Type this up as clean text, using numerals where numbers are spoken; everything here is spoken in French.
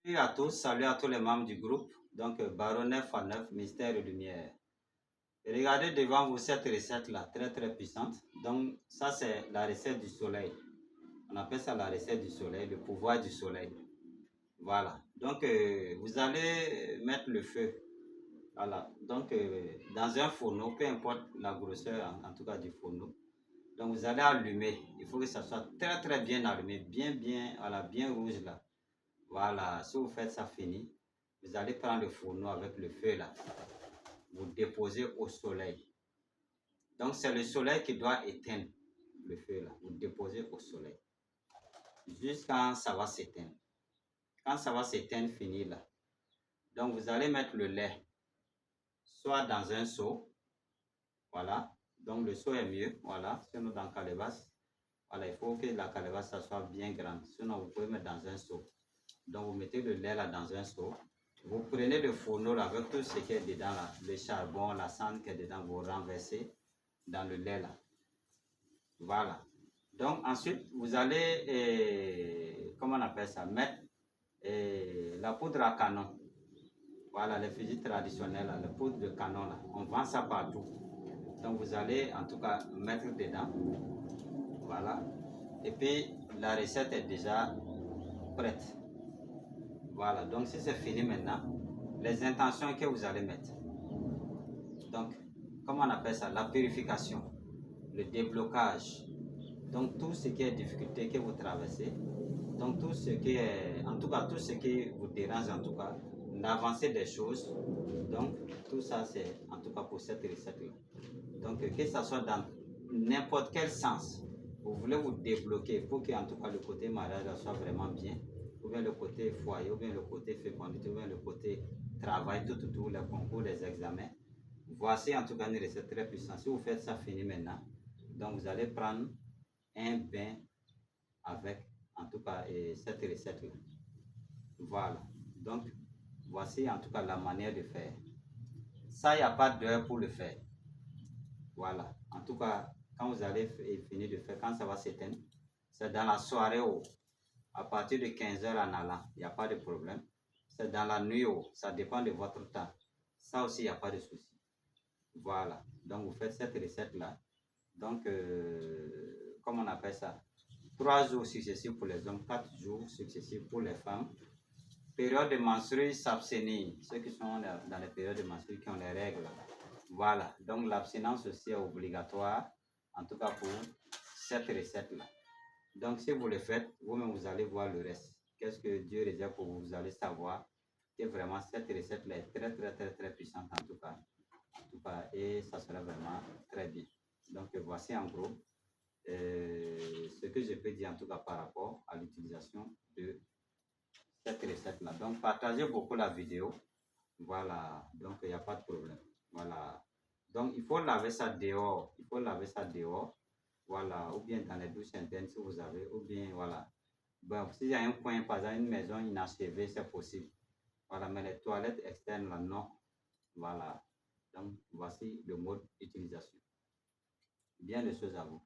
Salut à tous les membres du groupe. Donc, Baron 9 à 9, Mystère et Lumière. Et regardez devant vous cette recette-là, très très puissante. Donc, ça c'est la recette du soleil. On appelle ça la recette du soleil, le pouvoir du soleil. Voilà. Donc, vous allez mettre le feu. Voilà. Donc, dans un fourneau, peu importe la grosseur en tout cas du fourneau. Donc, vous allez allumer. Il faut que ça soit très très bien allumé, voilà, bien rouge là. Voilà, si vous faites ça fini, vous allez prendre le fourneau avec le feu là, vous déposez au soleil. Donc c'est le soleil qui doit éteindre le feu là, vous déposez au soleil. Jusqu'à ça va s'éteindre. Quand ça va s'éteindre, fini là. Donc vous allez mettre le lait, soit dans un seau, voilà. Donc le seau est mieux, voilà. Sinon dans la calebasse, voilà, il faut que la calebasse ça soit bien grande. Sinon vous pouvez mettre dans un seau. Donc vous mettez le lait là dans un seau. Vous prenez le fourneau là, avec tout ce qui est dedans là, le charbon, la cendre qui est dedans, vous renversez dans le lait là. Voilà. Donc ensuite, vous allez, comment on appelle ça, mettre la poudre à canon. Voilà, les fusils traditionnels, là, la poudre de canon là. On vend ça partout. Donc vous allez en tout cas mettre dedans. Voilà. Et puis la recette est déjà prête. Voilà, donc si c'est fini maintenant, les intentions que vous allez mettre. Donc, comment on appelle ça? La purification, le déblocage. Donc, tout ce qui est difficulté que vous traversez, donc tout ce qui est, en tout cas, tout ce qui vous dérange, en tout cas, l'avancée des choses. Donc, tout ça, c'est en tout cas pour cette recette-là. Donc, que ça soit dans n'importe quel sens, vous voulez vous débloquer pour que, en tout cas, le côté mariage soit vraiment bien, ou bien le côté foyer, ou bien le côté fécondité, ou bien le côté travail, tout, les concours, les examens. Voici en tout cas une recette très puissante. Si vous faites ça fini maintenant, donc vous allez prendre un bain avec, en tout cas, cette recette-là. Voilà. Donc, voici en tout cas la manière de faire. Ça, il n'y a pas d'heure pour le faire. Voilà. En tout cas, quand vous allez finir de faire, quand ça va s'éteindre, c'est dans la soirée à partir de 15 h en allant, il n'y a pas de problème. C'est dans la nuit ça dépend de votre temps. Ça aussi, il n'y a pas de souci. Voilà. Donc, vous faites cette recette-là. Donc, comment on appelle ça? 3 jours successifs pour les hommes, 4 jours successifs pour les femmes. Période de menstrues, s'abstenir. Ceux qui sont dans les périodes de menstrues, qui ont les règles. Voilà. Donc, l'abstinence aussi est obligatoire, en tout cas pour cette recette-là. Donc, si vous le faites, vous-même, vous allez voir le reste. Qu'est-ce que Dieu réserve pour vous? Vous allez savoir que vraiment cette recette-là est très, très, très, très puissante en tout cas. Et ça sera vraiment très bien. Donc, voici en gros ce que je peux dire en tout cas par rapport à l'utilisation de cette recette-là. Donc, partagez beaucoup la vidéo. Voilà. Donc, il n'y a pas de problème. Voilà. Donc, il faut laver ça dehors. Il faut laver ça dehors. Voilà. Ou bien dans les douches internes si vous avez. Ou bien, voilà. Bon, s'il y a un coin, par exemple, une maison inachevée, c'est possible. Voilà. Mais les toilettes externes, là, non. Voilà. Donc, voici le mode d'utilisation. Bien de choses à vous.